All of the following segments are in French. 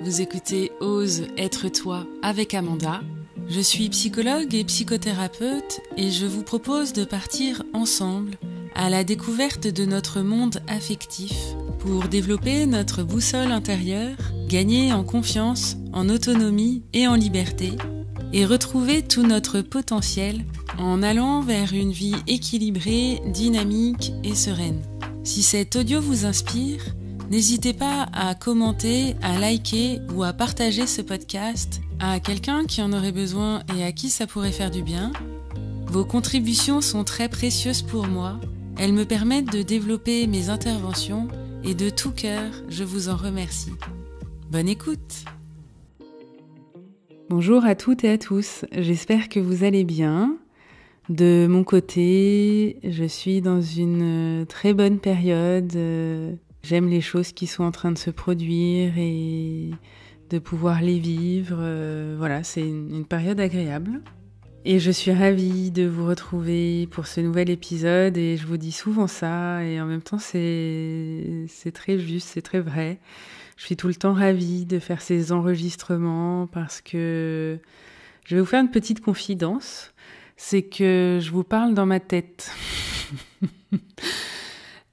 vous écoutez Ose être toi avec Amanda. Je suis psychologue et psychothérapeute et je vous propose de partir ensemble à la découverte de notre monde affectif pour développer notre boussole intérieure, gagner en confiance, en autonomie et en liberté et retrouver tout notre potentiel en allant vers une vie équilibrée, dynamique et sereine. Si cet audio vous inspire, n'hésitez pas à commenter, à liker ou à partager ce podcast à quelqu'un qui en aurait besoin et à qui ça pourrait faire du bien. Vos contributions sont très précieuses pour moi. Elles me permettent de développer mes interventions et de tout cœur, je vous en remercie. Bonne écoute! Bonjour à toutes et à tous, j'espère que vous allez bien. De mon côté, je suis dans une très bonne période. J'aime les choses qui sont en train de se produire et de pouvoir les vivre. Voilà, c'est une période agréable. Et je suis ravie de vous retrouver pour ce nouvel épisode et je vous dis souvent ça et en même temps c'est très juste, c'est très vrai. Je suis tout le temps ravie de faire ces enregistrements parce que je vais vous faire une petite confidence, c'est que je vous parle dans ma tête.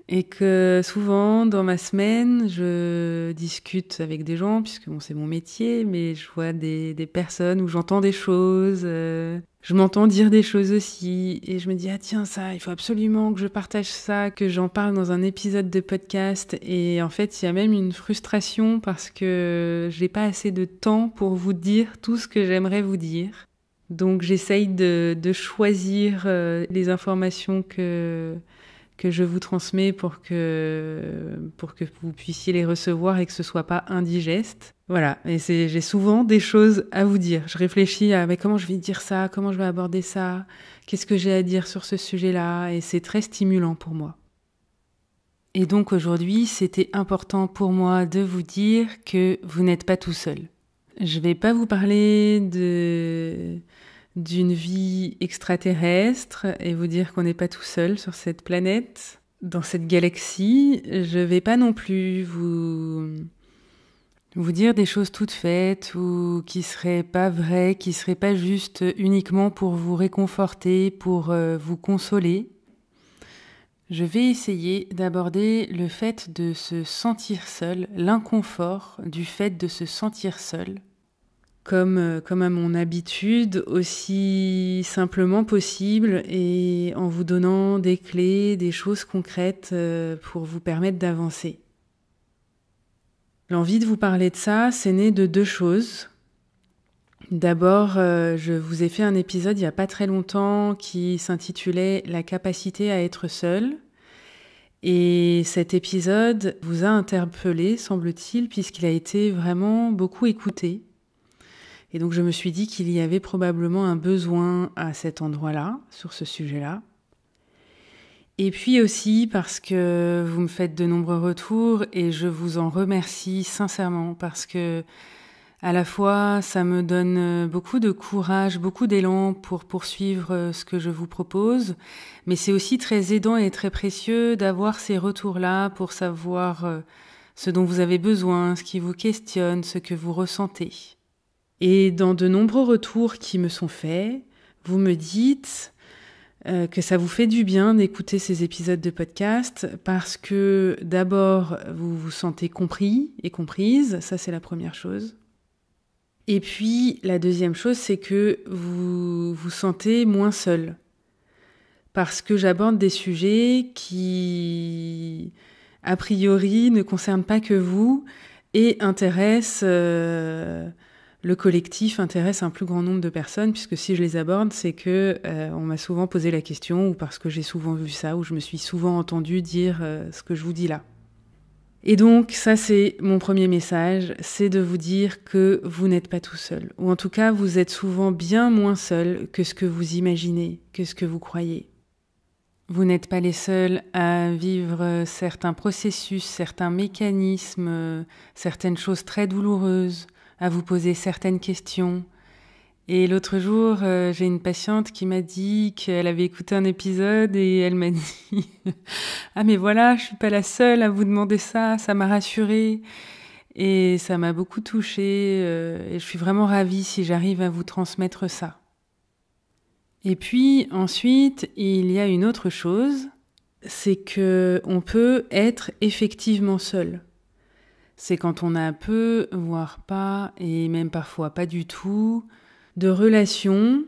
Et que souvent, dans ma semaine, je discute avec des gens, puisque bon, c'est mon métier, mais je vois des personnes où j'entends des choses, je m'entends dire des choses aussi, et je me dis, ah tiens, ça, il faut absolument que je partage ça, que j'en parle dans un épisode de podcast, et en fait, il y a même une frustration parce que j'ai pas assez de temps pour vous dire tout ce que j'aimerais vous dire. Donc j'essaye de choisir les informations que je vous transmets pour que vous puissiez les recevoir et que ce soit pas indigeste. Voilà, et j'ai souvent des choses à vous dire. Je réfléchis à mais comment je vais dire ça, comment je vais aborder ça, qu'est-ce que j'ai à dire sur ce sujet-là, et c'est très stimulant pour moi. Et donc aujourd'hui, c'était important pour moi de vous dire que vous n'êtes pas tout seul. Je vais pas vous parler d'une vie extraterrestre et vous dire qu'on n'est pas tout seul sur cette planète, dans cette galaxie. Je vais pas non plus vous dire des choses toutes faites ou qui seraient pas vraies, qui seraient pas juste uniquement pour vous réconforter, pour vous consoler. Je vais essayer d'aborder le fait de se sentir seul, l'inconfort du fait de se sentir seul, comme à mon habitude, aussi simplement possible et en vous donnant des clés, des choses concrètes pour vous permettre d'avancer. L'envie de vous parler de ça, c'est né de deux choses. D'abord, je vous ai fait un épisode il n'y a pas très longtemps qui s'intitulait « La capacité à être seul ». Et cet épisode vous a interpellé, semble-t-il, puisqu'il a été vraiment beaucoup écouté. Et donc je me suis dit qu'il y avait probablement un besoin à cet endroit-là, sur ce sujet-là. Et puis aussi parce que vous me faites de nombreux retours et je vous en remercie sincèrement parce que à la fois ça me donne beaucoup de courage, beaucoup d'élan pour poursuivre ce que je vous propose, mais c'est aussi très aidant et très précieux d'avoir ces retours-là pour savoir ce dont vous avez besoin, ce qui vous questionne, ce que vous ressentez. Et dans de nombreux retours qui me sont faits, vous me dites que ça vous fait du bien d'écouter ces épisodes de podcast parce que d'abord, vous vous sentez compris et comprise, ça c'est la première chose. Et puis, la deuxième chose, c'est que vous vous sentez moins seul parce que j'aborde des sujets qui, a priori, ne concernent pas que vous et intéressent... Le collectif intéresse un plus grand nombre de personnes, puisque si je les aborde, c'est que on m'a souvent posé la question, ou parce que j'ai souvent vu ça, ou je me suis souvent entendue dire ce que je vous dis là. Et donc, ça c'est mon premier message, c'est de vous dire que vous n'êtes pas tout seul. Ou en tout cas, vous êtes souvent bien moins seul que ce que vous imaginez, que ce que vous croyez. Vous n'êtes pas les seuls à vivre certains processus, certains mécanismes, certaines choses très douloureuses, à vous poser certaines questions. Et l'autre jour, j'ai une patiente qui m'a dit qu'elle avait écouté un épisode et elle m'a dit « Ah mais voilà, je suis pas la seule à vous demander ça, ça m'a rassurée ». et ça m'a beaucoup touchée et je suis vraiment ravie si j'arrive à vous transmettre ça. Et puis ensuite, il y a une autre chose, c'est que on peut être effectivement seul. C'est quand on a peu, voire pas, et même parfois pas du tout, de relations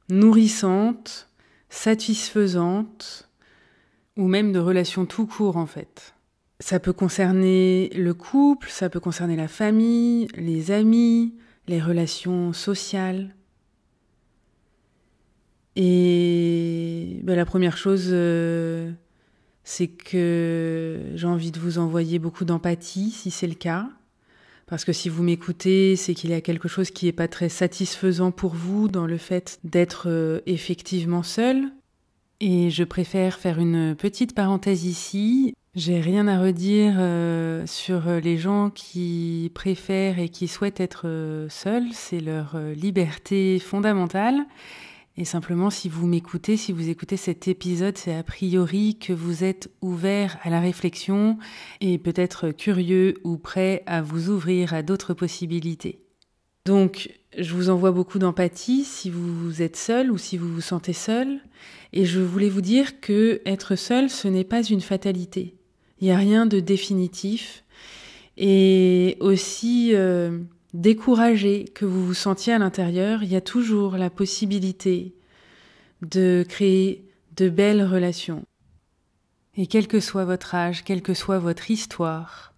nourrissantes, satisfaisantes, ou même de relations tout court en fait. Ça peut concerner le couple, ça peut concerner la famille, les amis, les relations sociales. Et la première chose, c'est que j'ai envie de vous envoyer beaucoup d'empathie si c'est le cas. Parce que si vous m'écoutez, c'est qu'il y a quelque chose qui n'est pas très satisfaisant pour vous dans le fait d'être effectivement seul. Et je préfère faire une petite parenthèse ici. J'ai rien à redire sur les gens qui préfèrent et qui souhaitent être seuls. C'est leur liberté fondamentale. Et simplement, si vous m'écoutez, si vous écoutez cet épisode, c'est a priori que vous êtes ouvert à la réflexion et peut-être curieux ou prêt à vous ouvrir à d'autres possibilités. Donc, je vous envoie beaucoup d'empathie si vous êtes seul ou si vous vous sentez seul. Et je voulais vous dire que être seul, ce n'est pas une fatalité. Il n'y a rien de définitif. Et aussi découragé que vous vous sentiez à l'intérieur, il y a toujours la possibilité de créer de belles relations. Et quel que soit votre âge, quelle que soit votre histoire,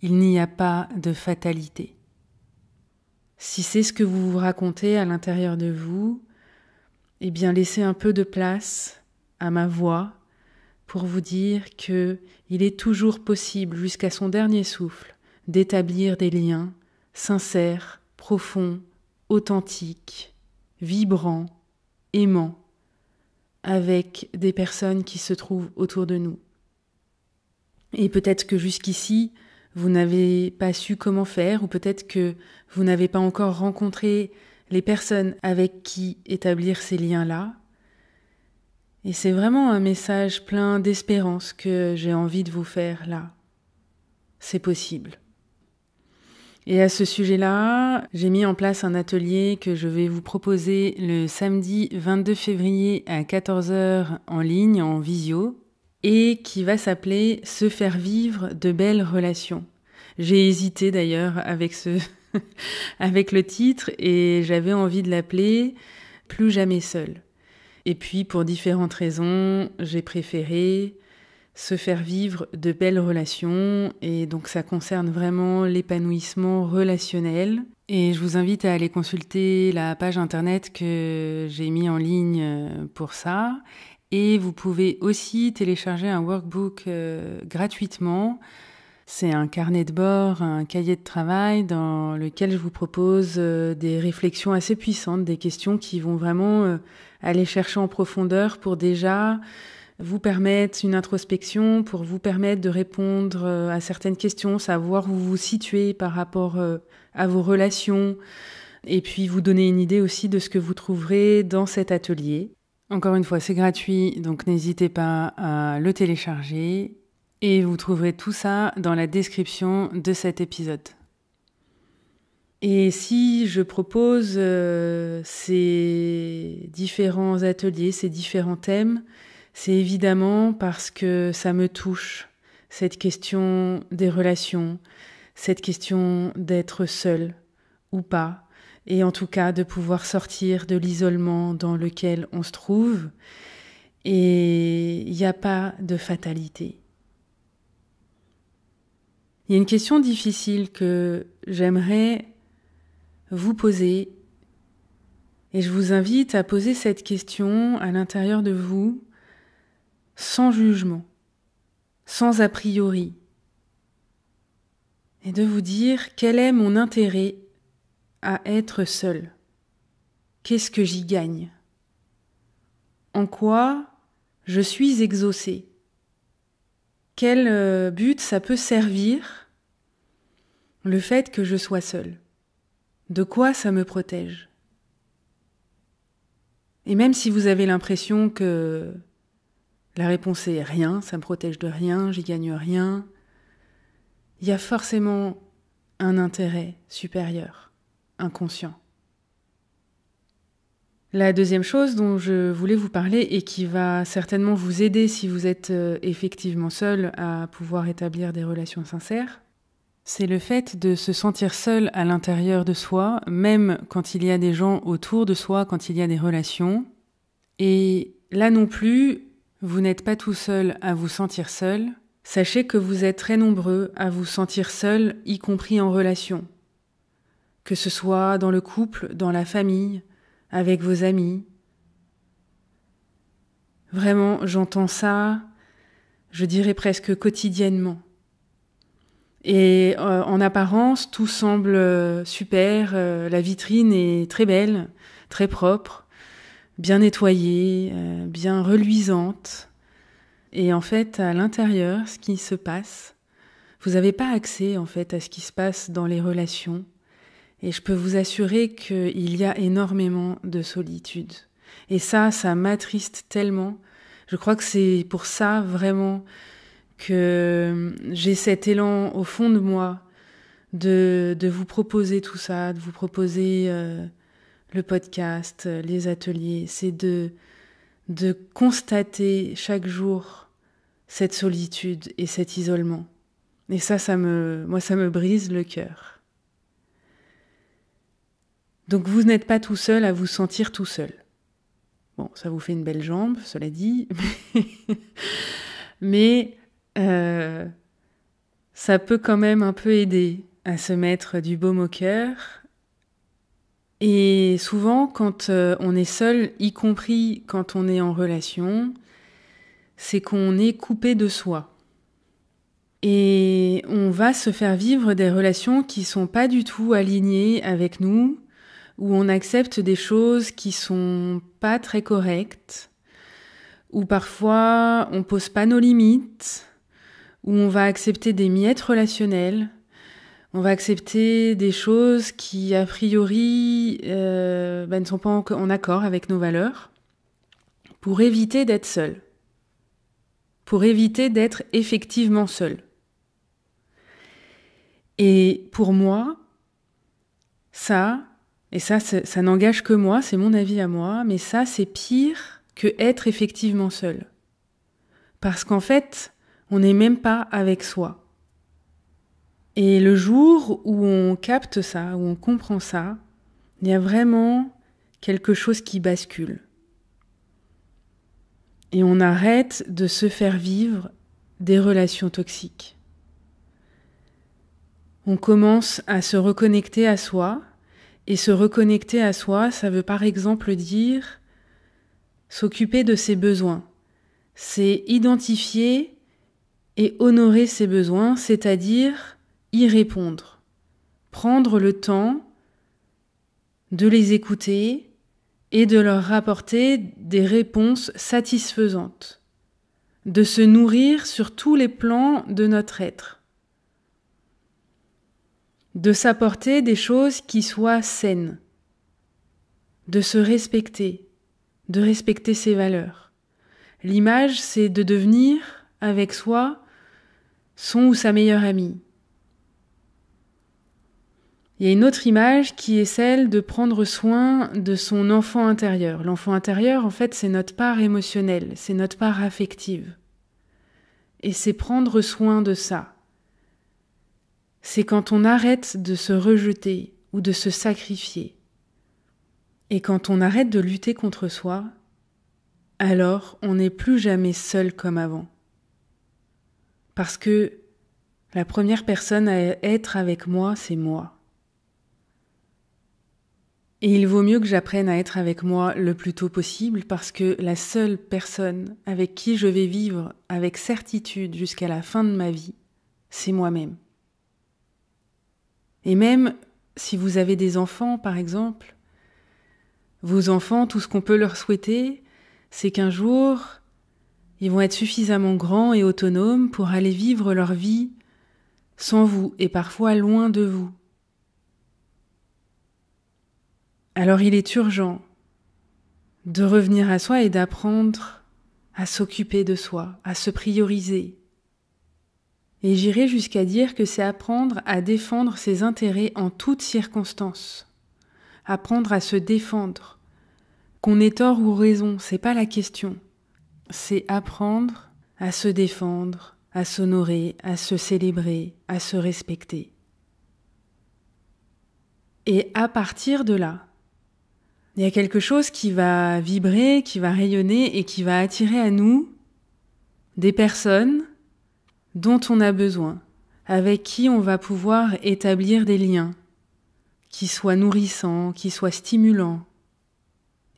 il n'y a pas de fatalité. Si c'est ce que vous vous racontez à l'intérieur de vous, eh bien laissez un peu de place à ma voix pour vous dire que il est toujours possible, jusqu'à son dernier souffle, d'établir des liens sincères, profonds, authentiques, vibrants, aimants, avec des personnes qui se trouvent autour de nous. Et peut-être que jusqu'ici, vous n'avez pas su comment faire, ou peut-être que vous n'avez pas encore rencontré les personnes avec qui établir ces liens-là. Et c'est vraiment un message plein d'espérance que j'ai envie de vous faire là. C'est possible. Et à ce sujet-là, j'ai mis en place un atelier que je vais vous proposer le samedi 22 février à 14h en ligne, en visio, et qui va s'appeler « Se faire vivre de belles relations ». J'ai hésité d'ailleurs avec avec le titre et j'avais envie de l'appeler « Plus jamais seul ». Et puis pour différentes raisons, j'ai préféré se faire vivre de belles relations et donc ça concerne vraiment l'épanouissement relationnel. Et je vous invite à aller consulter la page internet que j'ai mis en ligne pour ça. Et vous pouvez aussi télécharger un workbook gratuitement. C'est un carnet de bord, un cahier de travail dans lequel je vous propose des réflexions assez puissantes, des questions qui vont vraiment aller chercher en profondeur pour déjà vous permettre une introspection, pour vous permettre de répondre à certaines questions, savoir où vous vous situez par rapport à vos relations, et puis vous donner une idée aussi de ce que vous trouverez dans cet atelier. Encore une fois, c'est gratuit, donc n'hésitez pas à le télécharger, et vous trouverez tout ça dans la description de cet épisode. Et si je propose ces différents ateliers, ces différents thèmes, c'est évidemment parce que ça me touche, cette question des relations, cette question d'être seul ou pas, et en tout cas de pouvoir sortir de l'isolement dans lequel on se trouve. Et il n'y a pas de fatalité. Il y a une question difficile que j'aimerais vous poser, et je vous invite à poser cette question à l'intérieur de vous, sans jugement, sans a priori, et de vous dire quel est mon intérêt à être seul. Qu'est-ce que j'y gagne? En quoi je suis exaucée? Quel but ça peut servir, le fait que je sois seule? De quoi ça me protège? Et même si vous avez l'impression que la réponse est rien, ça me protège de rien, j'y gagne rien, il y a forcément un intérêt supérieur, inconscient. La deuxième chose dont je voulais vous parler et qui va certainement vous aider si vous êtes effectivement seul à pouvoir établir des relations sincères, c'est le fait de se sentir seul à l'intérieur de soi, même quand il y a des gens autour de soi, quand il y a des relations. Et là non plus, vous n'êtes pas tout seul à vous sentir seul. Sachez que vous êtes très nombreux à vous sentir seul, y compris en relation. Que ce soit dans le couple, dans la famille, avec vos amis. Vraiment, j'entends ça, je dirais presque quotidiennement. Et en apparence, tout semble super, la vitrine est très belle, très propre, bien nettoyée, bien reluisante. Et en fait, à l'intérieur, ce qui se passe, vous n'avez pas accès en fait à ce qui se passe dans les relations. Et je peux vous assurer qu'il y a énormément de solitude. Et ça m'attriste tellement. Je crois que c'est pour ça vraiment que j'ai cet élan au fond de moi de vous proposer tout ça, de vous proposer le podcast, les ateliers. C'est de constater chaque jour cette solitude et cet isolement. Et ça me brise le cœur. Donc vous n'êtes pas tout seul à vous sentir tout seul. Bon, ça vous fait une belle jambe, cela dit, mais ça peut quand même un peu aider à se mettre du baume au cœur. Et souvent, quand on est seul, y compris quand on est en relation, c'est qu'on est coupé de soi. Et on va se faire vivre des relations qui sont pas du tout alignées avec nous, où on accepte des choses qui sont pas très correctes, où parfois on pose pas nos limites, où on va accepter des miettes relationnelles, on va accepter des choses qui a priori ne sont pas en accord avec nos valeurs, pour éviter d'être seul, pour éviter d'être effectivement seul. Et pour moi, ça n'engage que moi, c'est mon avis à moi, mais ça, c'est pire que être effectivement seul. Parce qu'en fait, on n'est même pas avec soi. Et le jour où on capte ça, où on comprend ça, il y a vraiment quelque chose qui bascule. Et on arrête de se faire vivre des relations toxiques. On commence à se reconnecter à soi. Et se reconnecter à soi, ça veut par exemple dire s'occuper de ses besoins. C'est identifier et honorer ses besoins, c'est-à-dire y répondre. Prendre le temps de les écouter et de leur rapporter des réponses satisfaisantes. De se nourrir sur tous les plans de notre être. De s'apporter des choses qui soient saines, de se respecter, de respecter ses valeurs. L'image, c'est de devenir, avec soi, son ou sa meilleure amie. Il y a une autre image qui est celle de prendre soin de son enfant intérieur. L'enfant intérieur, en fait, c'est notre part émotionnelle, c'est notre part affective. Et c'est prendre soin de ça. C'est quand on arrête de se rejeter ou de se sacrifier. Et quand on arrête de lutter contre soi, alors on n'est plus jamais seul comme avant. Parce que la première personne à être avec moi, c'est moi. Et il vaut mieux que j'apprenne à être avec moi le plus tôt possible parce que la seule personne avec qui je vais vivre avec certitude jusqu'à la fin de ma vie, c'est moi-même. Et même si vous avez des enfants, par exemple, vos enfants, tout ce qu'on peut leur souhaiter, c'est qu'un jour, ils vont être suffisamment grands et autonomes pour aller vivre leur vie sans vous et parfois loin de vous. Alors il est urgent de revenir à soi et d'apprendre à s'occuper de soi, à se prioriser. Et j'irai jusqu'à dire que c'est apprendre à défendre ses intérêts en toutes circonstances. Apprendre à se défendre. Qu'on ait tort ou raison, c'est pas la question. C'est apprendre à se défendre, à s'honorer, à se célébrer, à se respecter. Et à partir de là, il y a quelque chose qui va vibrer, qui va rayonner et qui va attirer à nous des personnes dont on a besoin, avec qui on va pouvoir établir des liens qui soient nourrissants, qui soient stimulants.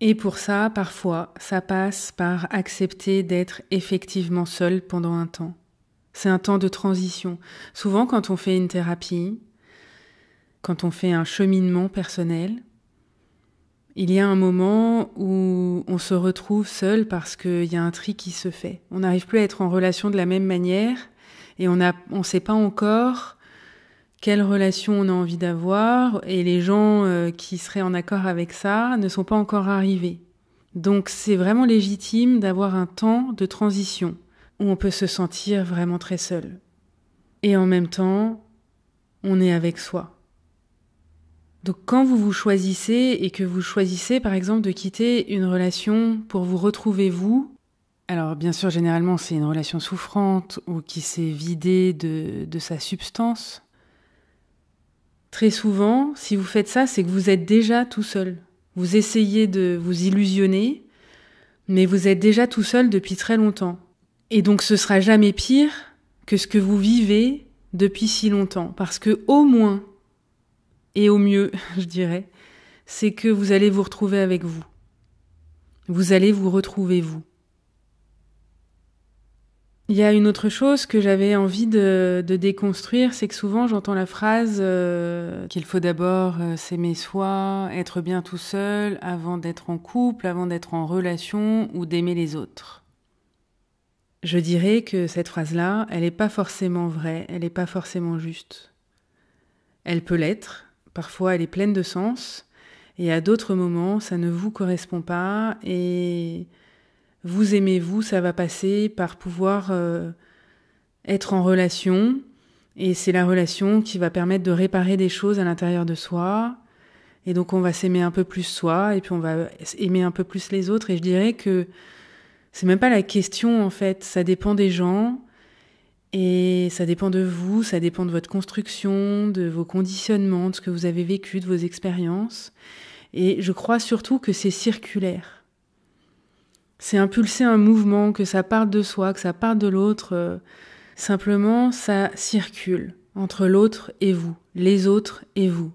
Et pour ça, parfois, ça passe par accepter d'être effectivement seul pendant un temps. C'est un temps de transition. Souvent, quand on fait une thérapie, quand on fait un cheminement personnel, il y a un moment où on se retrouve seul parce qu'il y a un tri qui se fait. On n'arrive plus à être en relation de la même manière et on ne sait pas encore quelle relation on a envie d'avoir et les gens qui seraient en accord avec ça ne sont pas encore arrivés. Donc c'est vraiment légitime d'avoir un temps de transition où on peut se sentir vraiment très seul. Et en même temps, on est avec soi. Donc quand vous vous choisissez et que vous choisissez par exemple de quitter une relation pour vous retrouver vous, alors bien sûr généralement c'est une relation souffrante ou qui s'est vidée de sa substance. Très souvent, si vous faites ça, c'est que vous êtes déjà tout seul. Vous essayez de vous illusionner, mais vous êtes déjà tout seul depuis très longtemps. Et donc ce sera jamais pire que ce que vous vivez depuis si longtemps, parce que au moins et au mieux, je dirais, c'est que vous allez vous retrouver avec vous. Vous allez vous retrouver vous. Il y a une autre chose que j'avais envie de déconstruire, c'est que souvent j'entends la phrase qu'il faut d'abord s'aimer soi, être bien tout seul, avant d'être en couple, avant d'être en relation ou d'aimer les autres. Je dirais que cette phrase-là, elle n'est pas forcément vraie, elle n'est pas forcément juste. Elle peut l'être. Parfois, elle est pleine de sens, et à d'autres moments, ça ne vous correspond pas, et vous aimez-vous, ça va passer par pouvoir être en relation, et c'est la relation qui va permettre de réparer des choses à l'intérieur de soi, et donc on va s'aimer un peu plus soi, et puis on va aimer un peu plus les autres, et je dirais que c'est même pas la question, en fait, ça dépend des gens, et ça dépend de vous, ça dépend de votre construction, de vos conditionnements, de ce que vous avez vécu, de vos expériences. Et je crois surtout que c'est circulaire. C'est impulser un mouvement, que ça parte de soi, que ça parte de l'autre. Simplement, ça circule entre l'autre et vous, les autres et vous.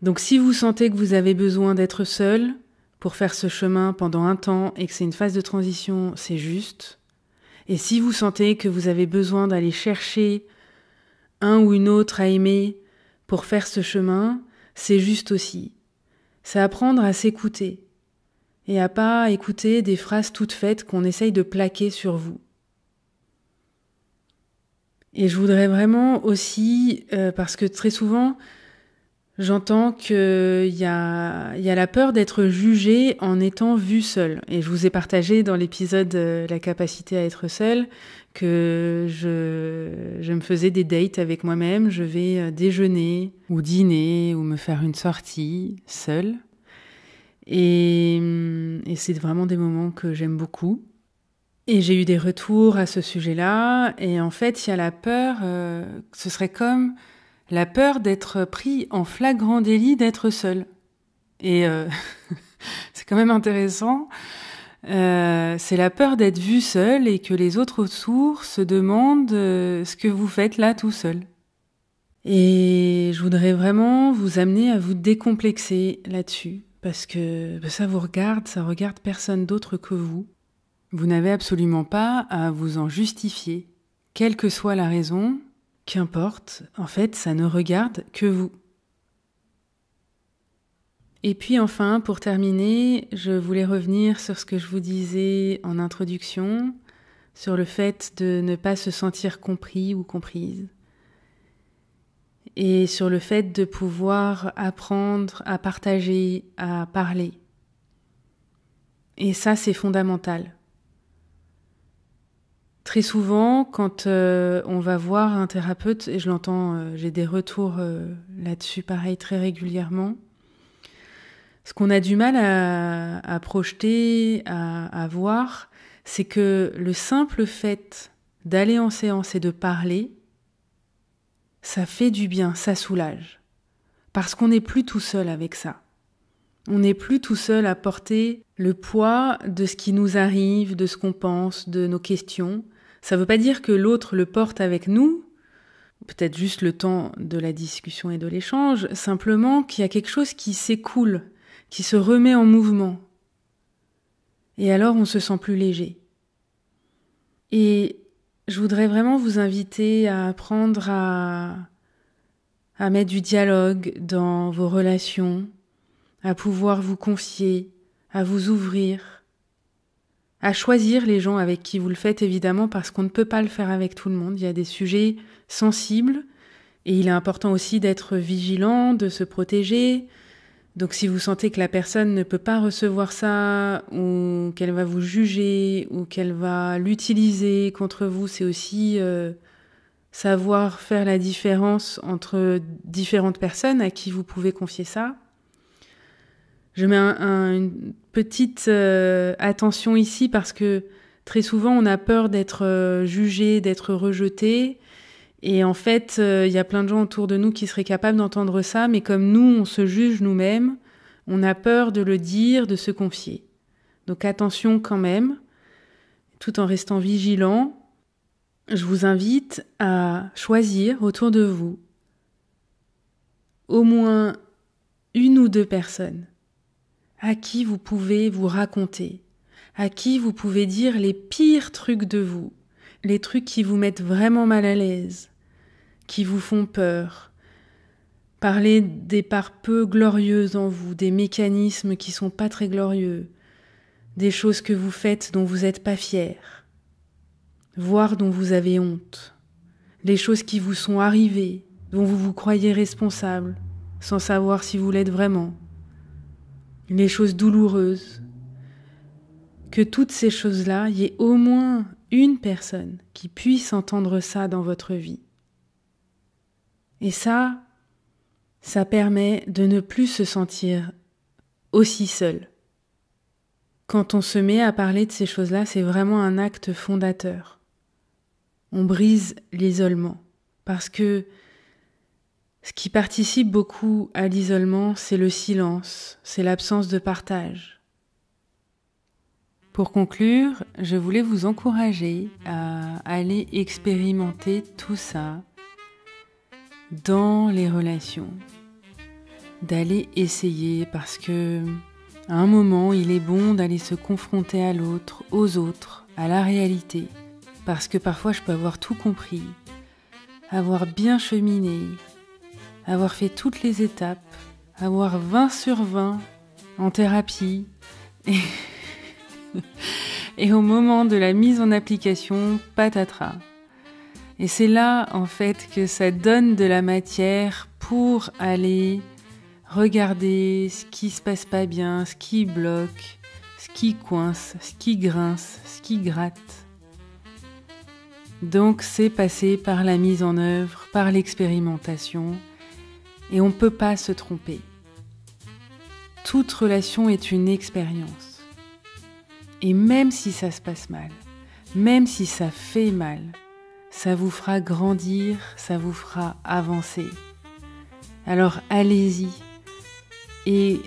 Donc si vous sentez que vous avez besoin d'être seul pour faire ce chemin pendant un temps et que c'est une phase de transition, c'est juste. Et si vous sentez que vous avez besoin d'aller chercher un ou une autre à aimer pour faire ce chemin, c'est juste aussi. C'est apprendre à s'écouter et à pas écouter des phrases toutes faites qu'on essaye de plaquer sur vous. Et je voudrais vraiment aussi, parce que très souvent, j'entends qu'il y a la peur d'être jugé en étant vu seul. Et je vous ai partagé dans l'épisode La capacité à être seul que je me faisais des dates avec moi-même. Je vais déjeuner ou dîner ou me faire une sortie seule. Et c'est vraiment des moments que j'aime beaucoup. Et j'ai eu des retours à ce sujet-là. Et en fait, il y a la peur, ce serait comme la peur d'être pris en flagrant délit d'être seul. Et c'est quand même intéressant. C'est la peur d'être vu seul et que les autres autour se demandent ce que vous faites là tout seul. Et je voudrais vraiment vous amener à vous décomplexer là-dessus. Parce que ça vous regarde, ça regarde personne d'autre que vous. Vous n'avez absolument pas à vous en justifier. Quelle que soit la raison, qu'importe, en fait, ça ne regarde que vous. Et puis enfin, pour terminer, je voulais revenir sur ce que je vous disais en introduction, sur le fait de ne pas se sentir compris ou comprise. Et sur le fait de pouvoir apprendre à partager, à parler. Et ça, c'est fondamental. Très souvent, quand on va voir un thérapeute, et je l'entends, j'ai des retours là-dessus pareil très régulièrement, ce qu'on a du mal à projeter, à voir, c'est que le simple fait d'aller en séance et de parler, ça fait du bien, ça soulage. Parce qu'on n'est plus tout seul avec ça. On n'est plus tout seul à porter le poids de ce qui nous arrive, de ce qu'on pense, de nos questions. Ça ne veut pas dire que l'autre le porte avec nous, peut-être juste le temps de la discussion et de l'échange, simplement qu'il y a quelque chose qui s'écoule, qui se remet en mouvement. Et alors on se sent plus léger. Et je voudrais vraiment vous inviter à apprendre à mettre du dialogue dans vos relations, à pouvoir vous confier, à vous ouvrir, à choisir les gens avec qui vous le faites, évidemment, parce qu'on ne peut pas le faire avec tout le monde. Il y a des sujets sensibles et il est important aussi d'être vigilant, de se protéger. Donc si vous sentez que la personne ne peut pas recevoir ça ou qu'elle va vous juger ou qu'elle va l'utiliser contre vous, c'est aussi savoir faire la différence entre différentes personnes à qui vous pouvez confier ça. Je mets une petite attention ici parce que très souvent on a peur d'être jugé, d'être rejeté. Et en fait, il y a plein de gens autour de nous qui seraient capables d'entendre ça, mais comme nous, on se juge nous-mêmes, on a peur de le dire, de se confier. Donc attention quand même, tout en restant vigilant, je vous invite à choisir autour de vous au moins une ou deux personnes à qui vous pouvez vous raconter, à qui vous pouvez dire les pires trucs de vous, les trucs qui vous mettent vraiment mal à l'aise, qui vous font peur. Parler des parts peu glorieuses en vous, des mécanismes qui sont pas très glorieux, des choses que vous faites dont vous n'êtes pas fiers, voire dont vous avez honte, les choses qui vous sont arrivées, dont vous vous croyez responsable, sans savoir si vous l'êtes vraiment, les choses douloureuses. Que toutes ces choses-là, il y ait au moins une personne qui puisse entendre ça dans votre vie. Et ça permet de ne plus se sentir aussi seul. Quand on se met à parler de ces choses-là, c'est vraiment un acte fondateur. On brise l'isolement. Parce que ce qui participe beaucoup à l'isolement, c'est le silence, c'est l'absence de partage. Pour conclure, je voulais vous encourager à aller expérimenter tout ça dans les relations, d'aller essayer parce que à un moment, il est bon d'aller se confronter à l'autre, aux autres, à la réalité, parce que parfois je peux avoir tout compris, avoir bien cheminé, avoir fait toutes les étapes, avoir 20 sur 20 en thérapie, et au moment de la mise en application, patatras. Et c'est là, en fait, que ça donne de la matière pour aller regarder ce qui se passe pas bien, ce qui bloque, ce qui coince, ce qui grince, ce qui gratte. Donc c'est passé par la mise en œuvre, par l'expérimentation, et on ne peut pas se tromper. Toute relation est une expérience. Et même si ça se passe mal, même si ça fait mal, ça vous fera grandir, ça vous fera avancer. Alors allez-y. Et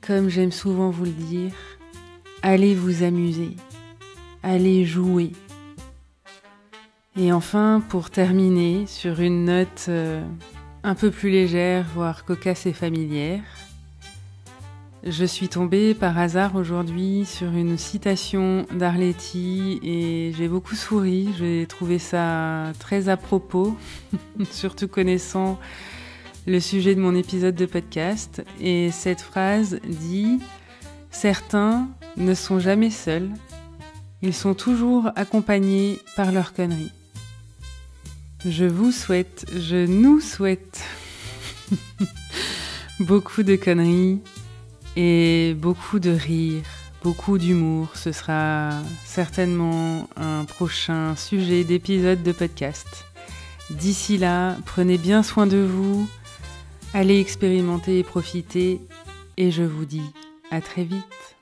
comme j'aime souvent vous le dire, allez vous amuser, allez jouer. Et enfin, pour terminer sur une note un peu plus légère, voire cocasse et familière, je suis tombée par hasard aujourd'hui sur une citation d'Arletty et j'ai beaucoup souri, j'ai trouvé ça très à propos, surtout connaissant le sujet de mon épisode de podcast. Et cette phrase dit « Certains ne sont jamais seuls, ils sont toujours accompagnés par leurs conneries. » Je nous souhaite beaucoup de conneries et beaucoup de rire, beaucoup d'humour. Ce sera certainement un prochain sujet d'épisode de podcast. D'ici là, prenez bien soin de vous, allez expérimenter et profiter, et je vous dis à très vite.